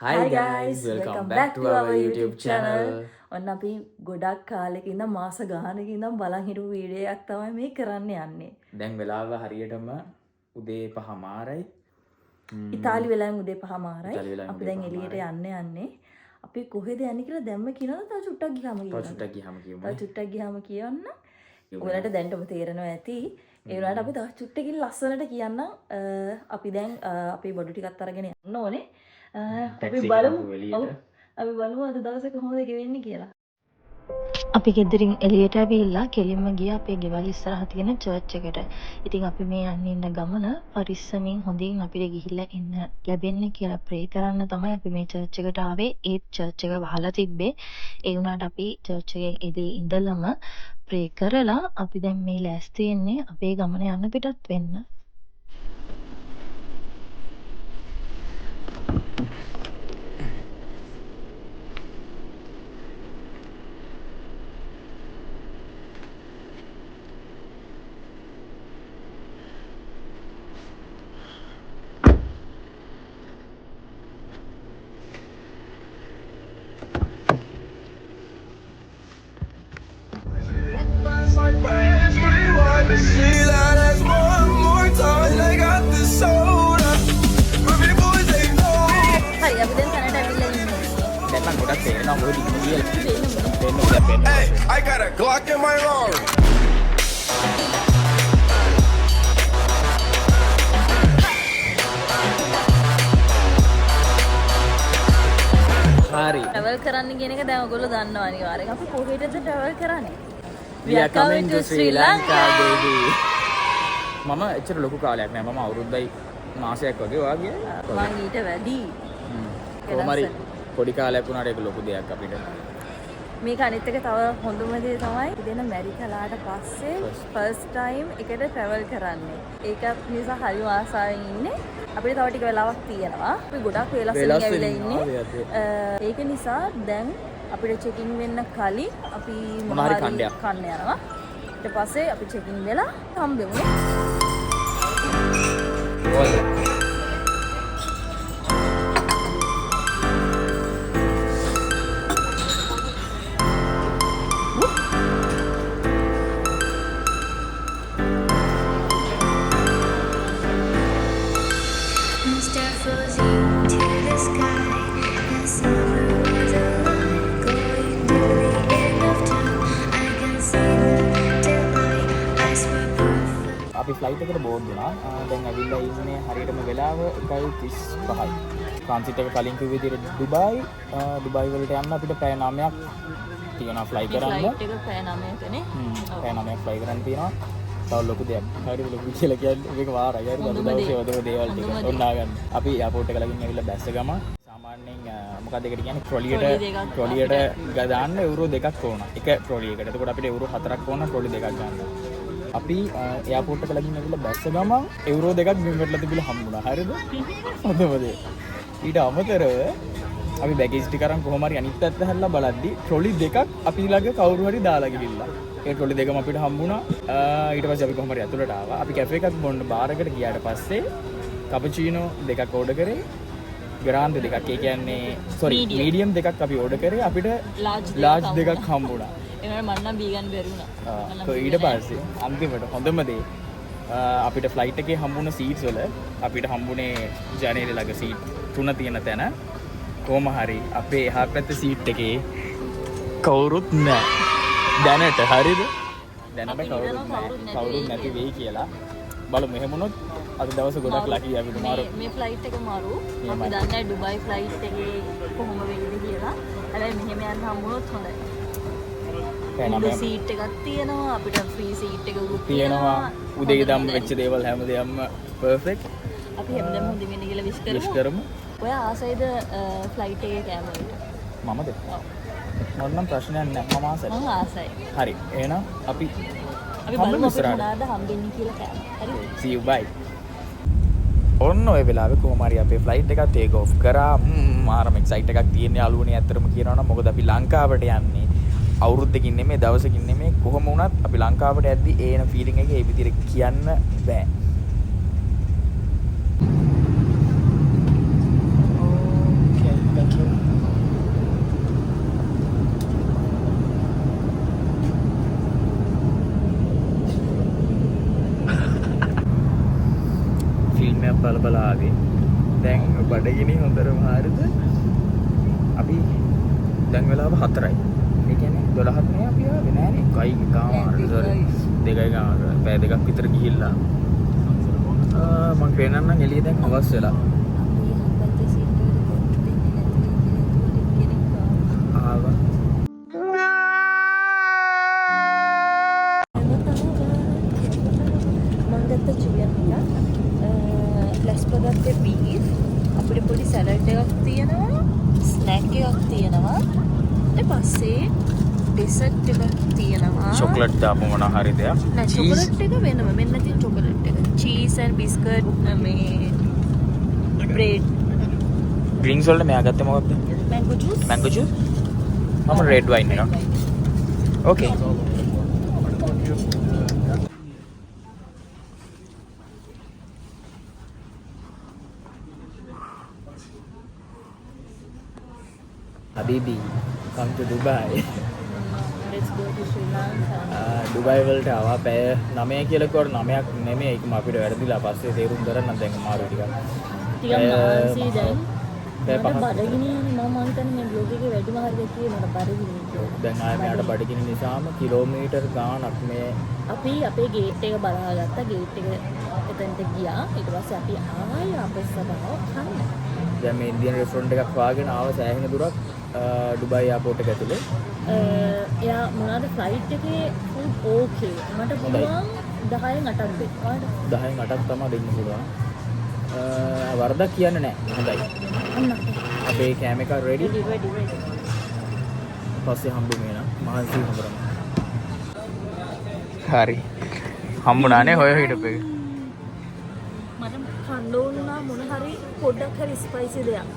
Hi guys, welcome back to our YouTube channel. ඔන්න අපි ගොඩක් කාලෙක ඉඳන් මාස ගානක ඉඳන් බලන් හිටපු වීඩියෝ එකක් තමයි මේ කරන්න යන්නේ. දැන් වෙලාව හරියටම උදේ 5:00මාරයි. ඉතාලි වෙලාවෙන් උදේ 5:00මාරයි. අපි දැන් එළියට යන්නේ. අපි කොහෙද යන්නේ කියලා දැම්ම කියනද තව චුට්ටක් ගියාම කියන්න. තව චුට්ටක් ගියාම කියන්න. ඔයාලට දැන්ටම තේරෙනවා ඇති. ඒ වුණාට අපි තව චුට්ටකින් ලස්සනට කියන්න. අපි දැන් අපේ බඩු ටිකක් අරගෙන යන්න ඕනේ. අපි බලමු අද දවසේ කොහොමද ගෙවෙන්නේ කියලා. අපි ගෙදරින් එළියට ඇවිල්ලා කෙලින්ම ගියා අපේ ගෙවල් ඉස්සරහ තියෙන චර්ච් එකට. ඉතින් අපි මේ යන්නේ ඉන්න ගමන පරිස්සමින් හොඳින් අපිට ගිහිල්ලා එන්න ලැබෙන්නේ කියලා ප්‍රේ කරන්න තමයි අපි මේ චර්ච් එකට ආවේ. ඒ චර්ච් එක වහලා තිබ්බේ. ඒ වුණාට අපි චර්ච් එකේ ඉදී ඉඳලම ප්‍රේ කරලා අපි දැන් මේ ලෑස්ති වෙන්නේ අපේ ගමන යන්න පිටත් වෙන්න. I got a Glock in my arm. හරි. travel කරන්න කියන එක දැන් ඔයගොල්ලෝ දන්නවා අනිවාර්යෙන්. අපි කොහෙටද travel කරන්නේ? We are coming to Sri Lanka baby. මම එච්චර ලොකු කාලයක් නෑ. මම අවුරුද්දයි මාසයක් වගේ වාගේ. මම ඊට වැඩි. කොහමරි පොඩි කාලයක් වුණාට ඒක ලොකු දෙයක් අපිට. මේක අනිත් එක තව හොඳම දේ තමයි දෙන මැරි කලාට පස්සේ ෆස්ට් ටයිම් එකට travel කරන්නේ. ඒකත් නිසා හරි ආසාවෙන් ඉන්නේ. අපිට තව ටික වෙලාවක් තියෙනවා. අපි ගොඩක් වෙලස්සෙන් ඇවිල්ලා ඉන්නේ. ඒක නිසා දැන් අපිට චෙකින් වෙන්න කලින් අපි මොනවාරි කන්න යනවා. ඊට පස්සේ අපි චෙකින් වෙලා හම්බෙමු. අපි ෆ්ලයිට් එකට බෝඩ් වුණා. දැන් ඇවිල්ලා ඉන්නේ හරියටම වෙලාව 1:35යි. ට්‍රාන්සිට් එක කලින් කිව්ව විදිහට ඩුබායි වලට යන්න අපිට පැය 9ක් තියෙනවා ෆ්ලයි කරන්න. ෆ්ලයිට් එක පැය 9කනේ. පැය 9ක් ෆ්ලයි කරන්න තියෙනවා. තව ලොකු දෙයක්. හරියට ලොකු කියලා කියන්නේ මේක වාරයි. හරියට අද දවසේ වදම දේවල් ටික ඔන්නා ගන්න. අපි එයාපෝට් එක ළඟින් ඇවිල්ලා බැස්ස ගම සාමාන්‍යයෙන් මොකක්ද ඒකට කියන්නේ ට්‍රොලියට දාන්න යුරෝ 2ක් ඕන. එක ට්‍රොලියකට. එතකොට අපිට යුරෝ 4ක් ඕන ට්‍රොලි 2ක් ගන්න. අපි එයාපෝට් එක ළඟින් ඇවිල්ලා බැස්ස ගමන් යුරෝ 2ක් බිම් වැටලා තිබිලා හම්බුණා. හරිද? හොඳම දේ. ඊට අමතරව අපි බැගේජ් ටික අරන් කොහොම හරි අනිත් පැත්ත හැරලා බලද්දි ට්‍රොලි 2ක් අපි ළඟ කවුරු හරි දාලා ගිහිල්ලා. ඒ ට්‍රොලි දෙකම අපිට හම්බුණා. ඊට පස්සේ අපි කොහොම හරි ඇතුළට ආවා. අපි කැෆේ එකක් බොන්න බාර් එකට ගියාට පස්සේ කැපචිනෝ 2ක් ඕඩර් කරේ. ග්‍රාන්ඩ් 2ක්. ඒ කියන්නේ මීඩියම් 2ක් අපි ඕඩර් කරේ. අපිට ලාර්ජ් 2ක් හම්බුණා. ඒනට මන්න බීගන් බැරුණා. ඊට පස්සේ අන්තිමට හොඳම දේ අපිට ෆ්ලයිට් එකේ හම්බුණ සීට්ස් වල අපිට හම්බුනේ ජනේලෙ ළඟ සීට් 3 තියෙන තැන කොහොම හරි අපේ එහා පැත්තේ සීට් එකේ කවුරුත් නැහැ. දැනට හරිද? දැනට කවුරුත් නැති වෙයි කියලා. බලමු එහෙම වුණොත් අද දවස ගොඩක් ලකි අපිට මාරු. මේ ෆ්ලයිට් එක මාරු. අපි දන්නේ ඩුබායි ෆ්ලයිට් එකේ කොහොම වෙයිද කියලා. හැබැයි මෙහෙම යන්න හම්බුනොත් හොඳයි. සීට් එකක් තියෙනවා අපිට ෆ්‍රී සීට් එකකුත් තියෙනවා. උදේ ඉඳන් වෙච්ච දේවල් හැමදේම පර්ෆෙක්ට්. අපි හැමදේම හොඳින් ඉන්න කියලා විශ් කරමු. ඔයා ආසයිද ෆ්ලයිට් එකේ කැමරේට? මමද? මම නම් ප්‍රශ්නයක් නැහැ. මම ආසයි. මම ආසයි. හරි. එහෙනම් අපි බලමු මොනවාද හම්බෙන්නේ කියලා කෑම. හරි. See you bye. ඔන්න ඔය වෙලාවේ කොහොම හරි අපේ ෆ්ලයිට් එක ටේක් ඔෆ් කරා. මාරම එක්සයිට් එකක් තියෙන යාළුවනේ ඇත්තටම කියනවා නම් මොකද අපි ලංකාවට යන්නේ. අවුරුද්දකින් නෙමෙයි දවසකින් නෙමෙයි කොහොම වුණත් අපි ලංකාවට යද්දි ඒන ෆීලිං එක ඒ විදිහට කියන්න බෑ. පේන්නේ හොඳටම හරිද? අපි දැන් වෙලාව 4යි. ඒ කියන්නේ 12ක් නේ අපි ආවේ නෑනේ. 1යි ගාමාරට sorry. 2යි ගාමාරට. පැය දෙකක් විතර ගිහිල්ලා. මම පේනන්නම් එළිය දැන් හවස් වෙලා. ආවා. ලැස්පගත්තේ බීෆ් අපිට පොඩි සැලඩ් එකක් තියෙනවා ස්නැක් එකක් තියෙනවා ඊට පස්සේ ඩෙසර්ට් එකක් තියෙනවා චොක්ලට් දාපු මොන හරි දෙයක් නෑ චොකලට් එක වෙනම මෙන්න තියෙන චොකලට් එක චීස් ඇන්ඩ් බිස්කට් මේ බ්‍රෙඩ් ඩ්‍රින්ක්ස් වලට මෙයා ගත්තේ මොකක්ද? මැංගෝ ජූස් මම රෙඩ් වයින් එකක් ඕකේ Habibi, come to Dubai. let's go to Sri Lanka Dubai වලට ආවා පැය 9 කියලා කවර 9ක් නෙමෙයි ඒකම අපිට වැරදිලා පස්සේ තේරුම් ගන්න දැන් අමාරු ටිකක්. ටිකක් මාන්සි දැන් මට බඩගිනියනේ මම හිතන්නේ මේ බ්ලොග් එකේ වැඩිම හරියට කියේ මට බඩගිනිය කියලා. දැන් ආයෙ මෙයාට බඩගිනි නිසාම කිලෝමීටර් ගාණක් මේ අපි අපේ ගේට් එක බලාගත්තා ගේට් එක එතනට ගියා ඊට පස්සේ අපි ආයෙ අපේ සබාව කන්න. දැන් මේ ඉන්දියන් රෙස්ටොරන්ට් එකක් වාගෙන ආව සෑහෙන දුරක් ඩුබයි එයාපෝට් එක ඇතුලේ. එයා මොනවාද ෆ්ලයිට් එකේ ෆුඩ් ඕකේ මට පුළුවන් 10න් 8ක් දෙන්න. 10න් 8ක් තමයි දෙන්න පුළුවන්. වරදක් කියන්න නෑ. හොඳයි. අපේ කෑම එක රෙඩි. ready. පස්සේ හම්බුනේ නා. මහන්සි හම්බුනම. හරි. හම්බුණානේ හොය හිටපු එක. මට කන්න ඕන මොන හරි පොඩ්ඩක් හරි ස්පයිසි දෙයක්.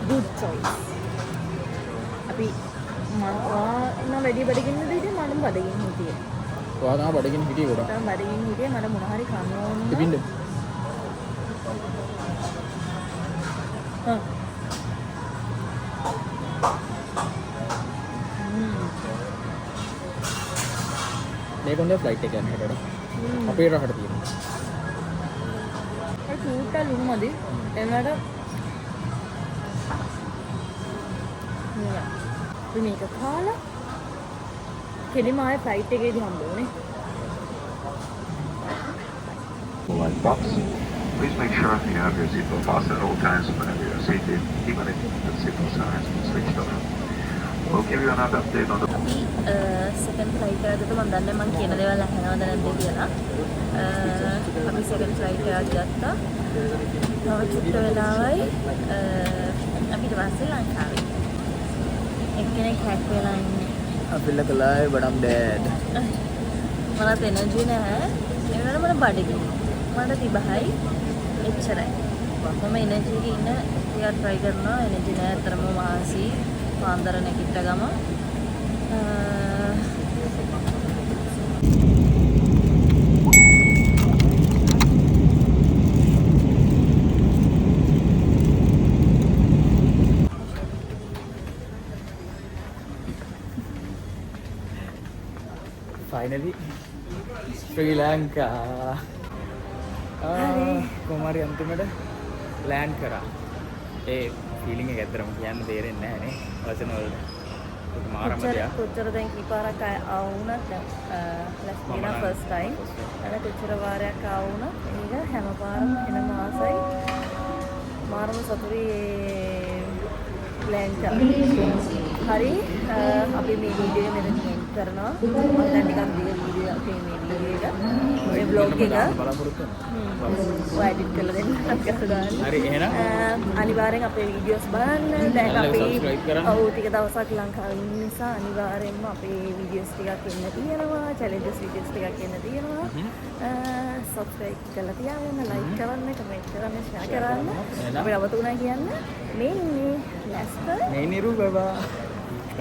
good choice. අපි මම වැඩි බඩගින්න දෙයිද මම බඩගින්න හිටියේ. ඔයා තමයි බඩගින්න හිටියේ ගොඩක්. මම බඩගින්න හිටියේ මට මොන හරි කන්න ඕන. තිබින්න. මේක හොඳ ෆ්ලයිට් එක යන හැටට. අපේ රහට තියෙනවා. ඒ චූට්ට ලුණු මදි. එනකට මේක කාලා කෙලිම ආයේ ෆ්ලයිට් එකේදී හම්බ වුණේ. One box. Please make sure you have your seatbelt fastened at all times whenever you're seated, even if the seatbelt sign has been switched off. We'll give you another update on the අපි second flight එකකට මම දන්නේ මම කියන දේවල් අහනවද නැද්ද කියලා. අපි සෙකන්ඩ් ෆ්ලයිට් එකක් ගත්තා. තව චුට්ට වෙලාවයි අපිට වාසේ ලංකාවේ. එක්කෙනෙක් හැක් වෙලා ඉන්නේ. අපිල්ල කලාවේ බඩම් ඩෑඩ්. මට එනර්ජි නැහැ. ඒ වෙනකොට මට බඩගිනි. මට 30යි. එච්චරයි. මම එනර්ජි එකේ ඉන්න ටිකක් try කරනවා. එනර්ජි නැහැ අතරම මාසි පාන්දර නැගිට ගම. finally ශ්‍රී ලංකා කොමාරි අන්තිමට ලෑන්ඩ් කරා. ඒ ෆීලිං එක ඇත්තටම කියන්න තේරෙන්නේ නැහැ නේ වචන වලට. ඒක මාරම දෙයක්. කොච්චර දැන් කීපාරක් ආවුණත් ලැස්තින ෆස්ට් ටයිම් අර කොච්චර වාරයක් ආවුණත් ඒක හැම පාරම එන මාසයි මාරම සතුටුයි ප්ලෑන් කරලා. හරි අපි මේ වීඩියෝ එක මෙතන එන්ඩ් කරනවා. මම දැන් ටිකක් වීඩියෝ අපේ මේ වීඩියෝ එක මේ බ්ලොග් එක බලාපොරොත්තු ඔය එඩිට් කරලා දෙන්න අපිට ගන්න. හරි එහෙනම් අනිවාර්යෙන් අපේ වීඩියෝස් බලන්න. දැන් අපි subscribe කරන්න. ඔව් ටික දවසක් ලංකාවේ ඉන්න නිසා අනිවාර්යෙන්ම අපේ වීඩියෝස් ටිකක් එන්න තියෙනවා. චැලෙන්ජස් වීඩියෝස් ටිකක් එන්න තියෙනවා. subscribe කරලා තියාගන්න, like කරන්න, comment කරන්න, share කරන්න. අපි නවතුණා කියන්න. මේ ඉන්නේ ලැස්පර්. මේ නිරු බබා.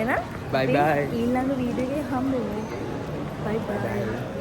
එහෙනම් bye bye. ඊළඟ වීඩියෝ එකේ හම්බ වෙමු. bye bye.